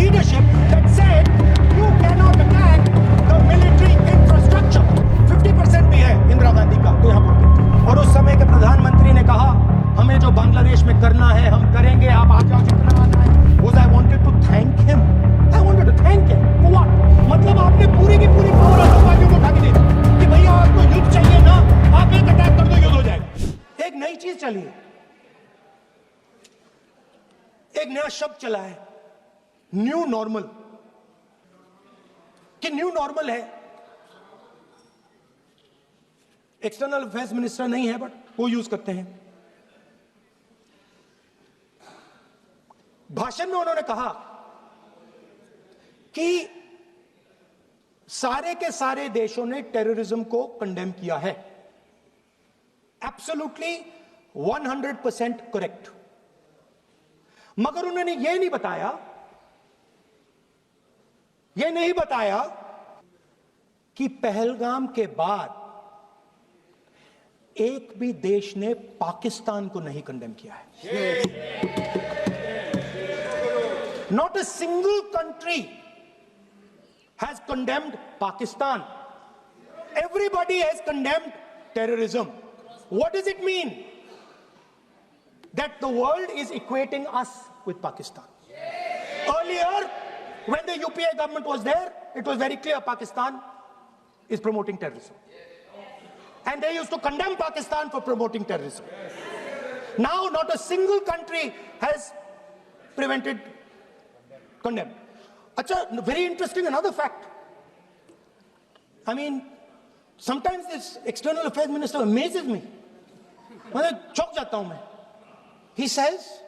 leadership that said you cannot attack the military infrastructure. 50% भी है इंदिरा गांधी का तो यहाँ बोलते हैं। और उस समय के प्रधानमंत्री ने कहा हमें जो बांग्लादेश में करना है हम करेंगे, आप आ जाओ जितना आना है। Was I wanted to thank him? I wanted to thank him for what? मतलब आपने पूरी की पूरी पावर आतंकवादियों को उठा के दे दी कि भैया आपको युद्ध चाहिए ना, आप एक अटैक कर दो युद्ध हो जाएगा। एक नई चीज चली है, एक नया शब्द चला है, न्यू नॉर्मल। कि न्यू नॉर्मल है, एक्सटर्नल अफेयर्स मिनिस्टर नहीं है बट वो यूज करते हैं। भाषण में उन्होंने कहा कि सारे के सारे देशों ने टेररिज्म को कंडेम किया है। Absolutely 100% correct. मगर उन्होंने यह नहीं बताया कि पहलगाम के बाद एक भी देश ने पाकिस्तान को नहीं कंडेम किया है। Not a single country has condemned Pakistan. Everybody has condemned terrorism. What does it mean? That the world is equating us with Pakistan. Earlier, when the UPA government was there, it was very clear Pakistan is promoting terrorism. And they used to condemn Pakistan for promoting terrorism. Now, not a single country has condemned. Acha, very interesting, another fact. I mean, sometimes this external affairs minister amazes me. Chok jata hu main. He says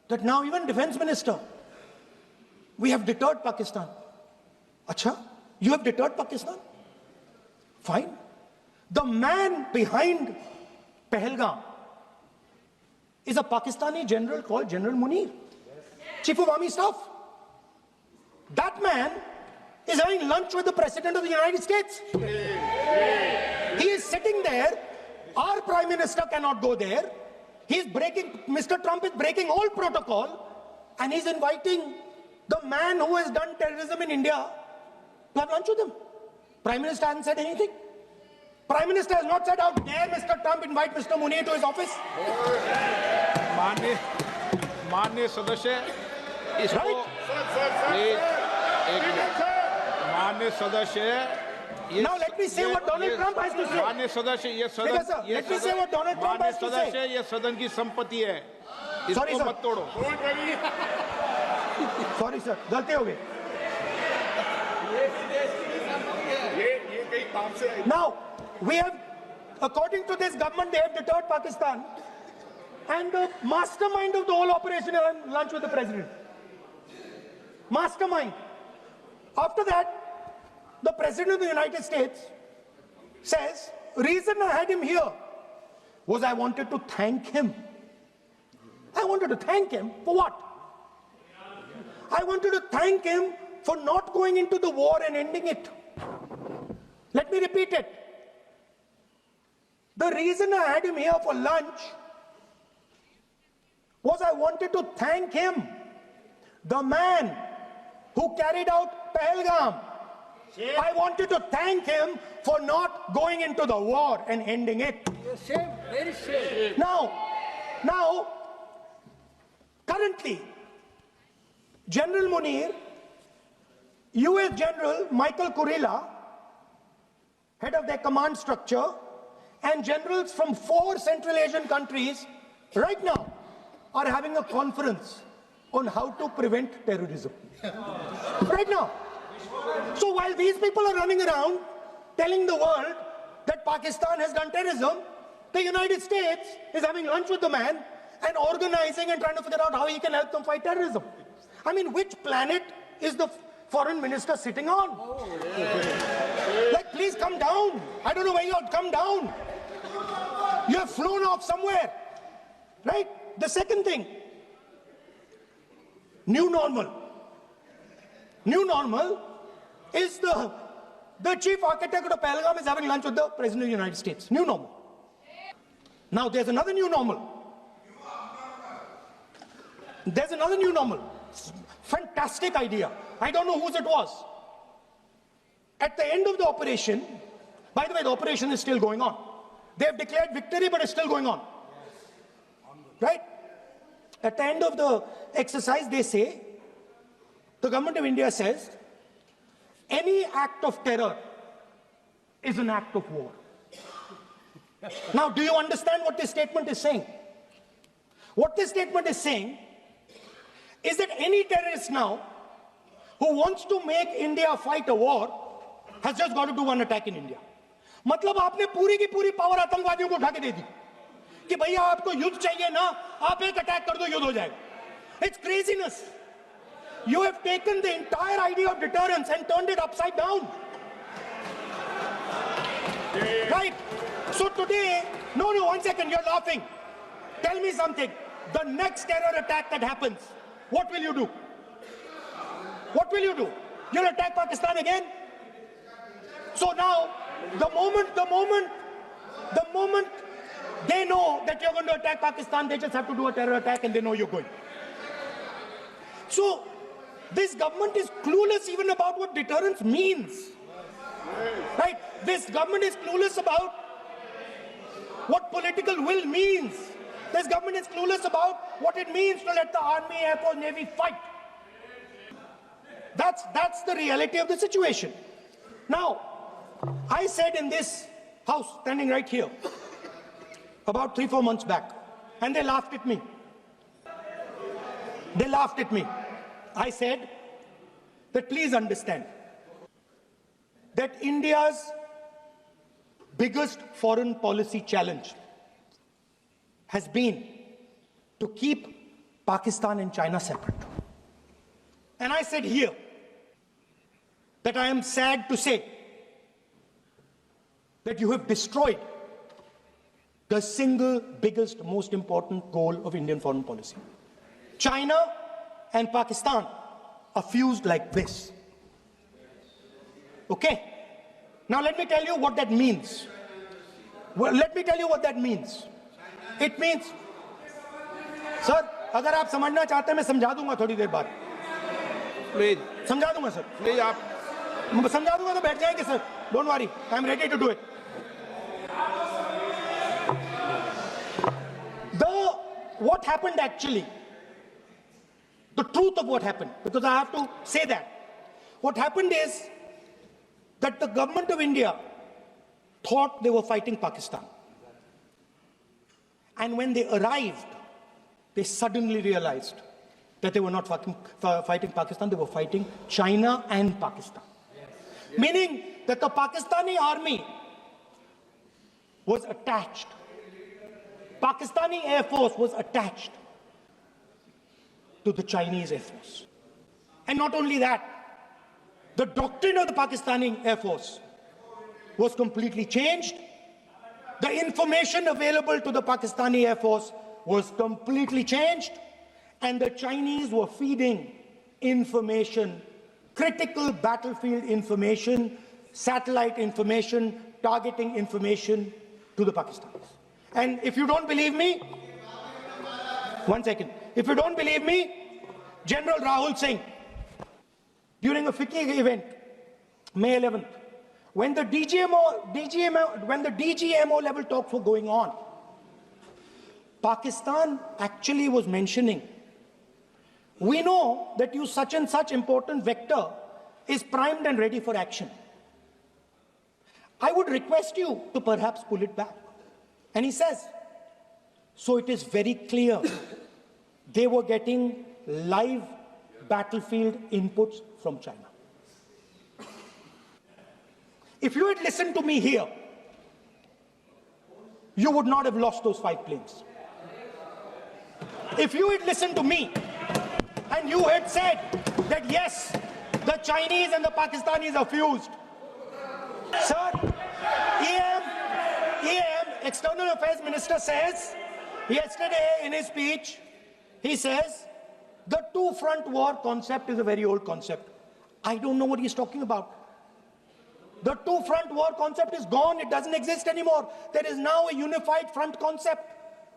that now even defense minister, we have deterred Pakistan. Acha, you have deterred Pakistan? Fine. The man behind Pahalgam is a Pakistani general called General Munir, Chief of Army Staff. That man is having lunch with the President of the United States. He is sitting there. Our Prime Minister cannot go there. Mr. Trump is breaking all protocol, and he's inviting the man who has done terrorism in India to have lunch with him. Prime Minister hasn't said anything. Prime Minister has not said, how dare Mr. Trump invite Mr. Munir to his office? माननीय सदस्य इसको माननीय सदस्य Now let me say what Donald Trump has to say. माननीय सदस्य ये सदन let me say what Donald Trump has to say. सदस्य ये सदन की संपत्ति है, इसको मत तोड़ो। Sorry sir, गलती हो गई। Now we have, according to this government, they have deterred Pakistan, and the mastermind of the whole operation is on lunch with the president. Mastermind. After that, the President of the United States says, reason I had him here was I wanted to thank him. I wanted to thank him for what? I wanted to thank him for not going into the war and ending it. Let me repeat it. The reason I had him here for lunch was I wanted to thank him, the man who carried out Pahalgam. I wanted to thank him for not going into the war and ending it. Shame, very shame. Now, currently, General Munir, US General Michael Kurilla, head of their command structure, and generals from 4 Central Asian countries right now are having a conference on how to prevent terrorism. Right now. So while these people are running around telling the world that Pakistan has done terrorism, the United States is having lunch with the man and organizing and trying to figure out how he can help them fight terrorism. I mean, which planet is the foreign minister sitting on? Like, please come down. I don't know where you are. Come down. You have flown off somewhere. Right? The second thing, new normal. New normal is the chief architect of Pahalgam is having lunch with the President of the United States. New normal. Now there's another new normal. There's another new normal. Fantastic idea. I don't know whose it was. At the end of the operation, by the way, the operation is still going on. They have declared victory, but it's still going on. Right? At the end of the exercise, they say, the government of India says, any act of terror is an act of war. Now, do you understand what this statement is saying? What this statement is saying is that any terrorist now who wants to make India fight a war has just got to do one attack in India. मतलब आपने पूरी की पूरी power आतंकवादियों को उठा के दे दी कि भैया आपको युद्ध चाहिए ना, आप एक अटैक कर दो, युद्ध हो जाएगा. It's craziness. You have taken the entire idea of deterrence and turned it upside down. Right? So today, no, 1 second, you're laughing. Tell me something. The next terror attack that happens, what will you do? What will you do? You'll attack Pakistan again? So now, the moment they know that you're going to attack Pakistan, they just have to do a terror attack and they know you're going. So, this government is clueless even about what deterrence means. Right? This government is clueless about what political will means. This government is clueless about what it means to let the Army, Air Force, Navy fight. That's the reality of the situation. Now, I said in this house, standing right here, about 3-4 months back, and they laughed at me. They laughed at me. I said that please understand that India's biggest foreign policy challenge has been to keep Pakistan and China separate. And I said here that I am sad to say that you have destroyed the single biggest, most important goal of Indian foreign policy. China and Pakistan are fused like this. Okay? Now let me tell you what that means. Well, let me tell you what that means. It means, sir, अगर आप समझना चाहते हैं मैं समझा दूंगा थोड़ी देर बाद. Please, समझा दूंगा सर. please, आप समझा दूंगा तो बैठ जाएंगे sir. Don't worry, I am ready to do it. What happened actually, the truth of what happened, because I have to say that. What happened is that the government of India thought they were fighting Pakistan. And when they arrived, they suddenly realized that they were not fighting Pakistan, they were fighting China and Pakistan. Yes. Meaning that the Pakistani army was attached. Pakistani Air Force was attached to the Chinese Air Force. And not only that, the doctrine of the Pakistani Air Force was completely changed. The information available to the Pakistani Air Force was completely changed. And the Chinese were feeding information, critical battlefield information, satellite information, targeting information to the Pakistanis. And if you don't believe me, 1 second. If you don't believe me, General Rahul Singh, during a FICCI event, May 11th, when the DGMO level talks were going on, Pakistan actually was mentioning, we know that you such and such important vector is primed and ready for action. I would request you to perhaps pull it back. And he says, so it is very clear they were getting live battlefield inputs from China. If you had listened to me here, you would not have lost those 5 planes. If you had listened to me and you had said that yes, the Chinese and the Pakistanis are fused, sir, EM, External Affairs Minister says, yesterday in his speech, he says, the two-front war concept is a very old concept. I don't know what he's talking about. The two-front war concept is gone. It doesn't exist anymore. There is now a unified front concept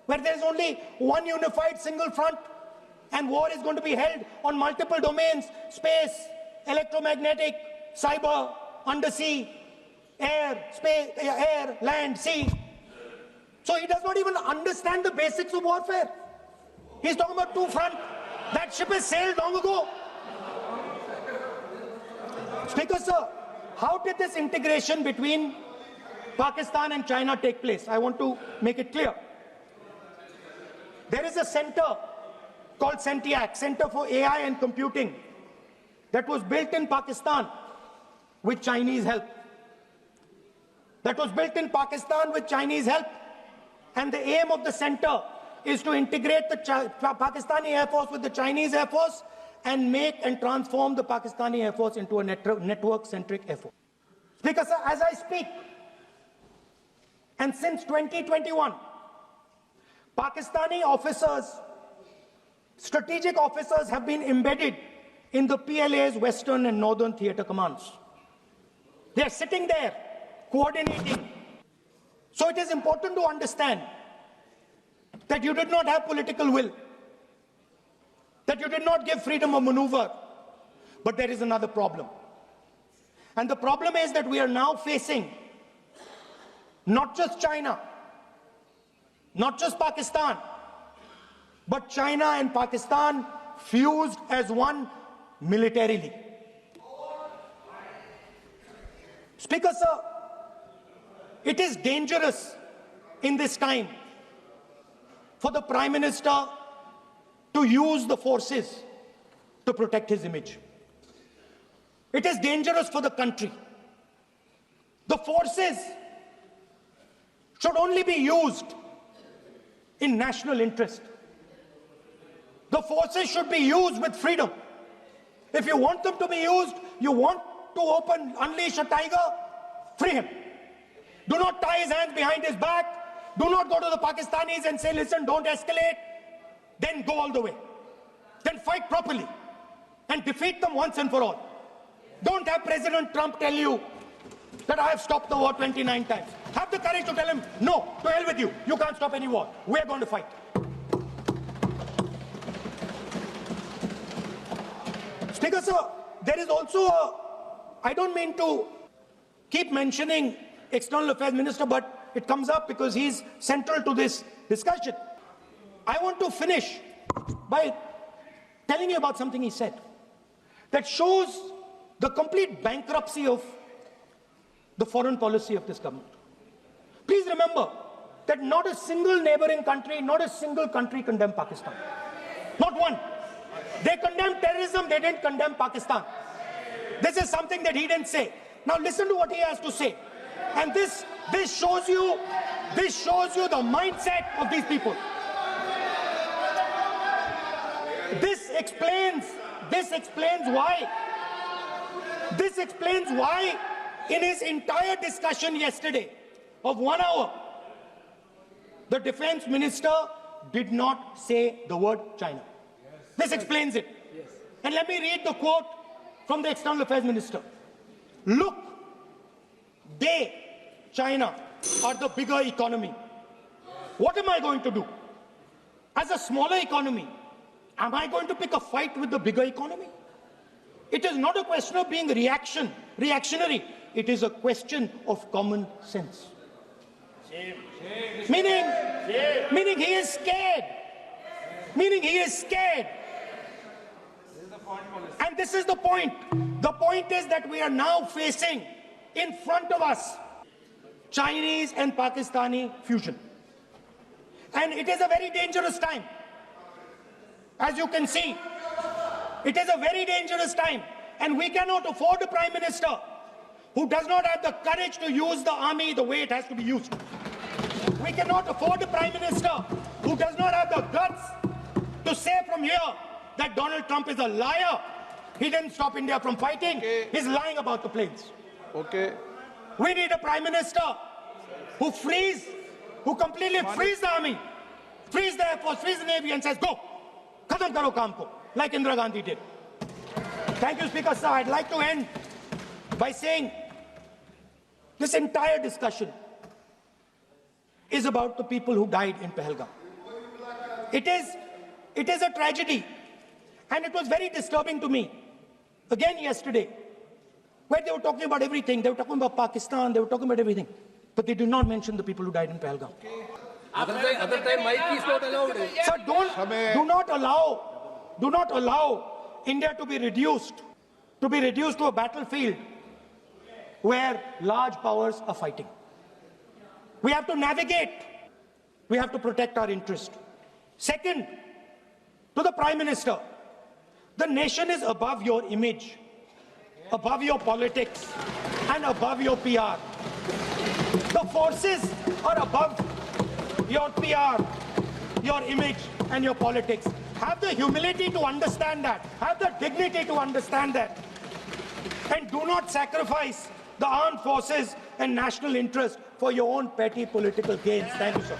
where there is only one unified single front. And war is going to be held on multiple domains: space, electromagnetic, cyber, undersea, air, space, air, land, sea. So he does not even understand the basics of warfare. He's talking about two fronts. That ship has sailed long ago. Speaker, sir, how did this integration between Pakistan and China take place? I want to make it clear. There is a center called CENTIAC, Center for AI and Computing, that was built in Pakistan with Chinese help. And the aim of the center is to integrate the Pakistani Air Force with the Chinese Air Force and make and transform the Pakistani Air Force into a network-centric Air Force. Speaker, sir, as I speak, and since 2021, Pakistani officers, strategic officers, have been embedded in the PLA's Western and Northern Theatre Commands. They are sitting there, coordinating. So it is important to understand that you did not have political will, that you did not give freedom of maneuver. But there is another problem. And the problem is that we are now facing not just China, not just Pakistan, but China and Pakistan fused as one militarily. Speaker, sir, it is dangerous in this time for the Prime Minister to use the forces to protect his image. It is dangerous for the country. The forces should only be used in national interest. The forces should be used with freedom. If you want them to be used, you want to unleash a tiger, free him. Do not tie his hands behind his back. Do not go to the Pakistanis and say, listen, don't escalate. Then go all the way. Then fight properly and defeat them once and for all. Don't have President Trump tell you that I have stopped the war 29 times. Have the courage to tell him, no, to hell with you. You can't stop any war. We're going to fight. Speaker, sir, there is also I don't mean to keep mentioning External Affairs Minister, but it comes up because he's central to this discussion. I want to finish by telling you about something he said that shows the complete bankruptcy of the foreign policy of this government. Please remember that not a single neighboring country, not a single country condemned Pakistan. Not one. They condemned terrorism, they didn't condemn Pakistan. This is something that he didn't say. Now listen to what he has to say. And this shows you the mindset of these people. This explains why in his entire discussion yesterday of 1 hour, the defense minister did not say the word China. This explains it. And let me read the quote from the External Affairs Minister. Look, China, are the bigger economy. What am I going to do? As a smaller economy, am I going to pick a fight with the bigger economy? It is not a question of being reactionary. It is a question of common sense. Meaning he is scared. And this is the point. The point is that we are now facing in front of us Chinese and Pakistani fusion. And it is a very dangerous time. As you can see, it is a very dangerous time. And we cannot afford a Prime Minister who does not have the courage to use the army the way it has to be used. We cannot afford a Prime Minister who does not have the guts to say from here that Donald Trump is a liar. He didn't stop India from fighting. Okay. He's lying about the planes. Okay. We need a Prime Minister who completely frees the army, frees the Air Force, frees the Navy and says, go, khatam karo kaam ko, like Indira Gandhi did. Thank you, Speaker, sir. I'd like to end by saying this entire discussion is about the people who died in Pahalgam. It is a tragedy And it was very disturbing to me, again yesterday, where they were talking about everything. They were talking about Pakistan, they were talking about everything. But they did not mention the people who died in Pahalgam. Other time mic is not allowed. Sir, do not allow India to be reduced to a battlefield where large powers are fighting. We have to navigate. We have to protect our interest. Second, to the Prime Minister, the nation is above your image, above your politics, and above your PR. The forces are above your PR, your image, and your politics. Have the humility to understand that. Have the dignity to understand that. And do not sacrifice the armed forces and national interest for your own petty political gains. Thank you, sir.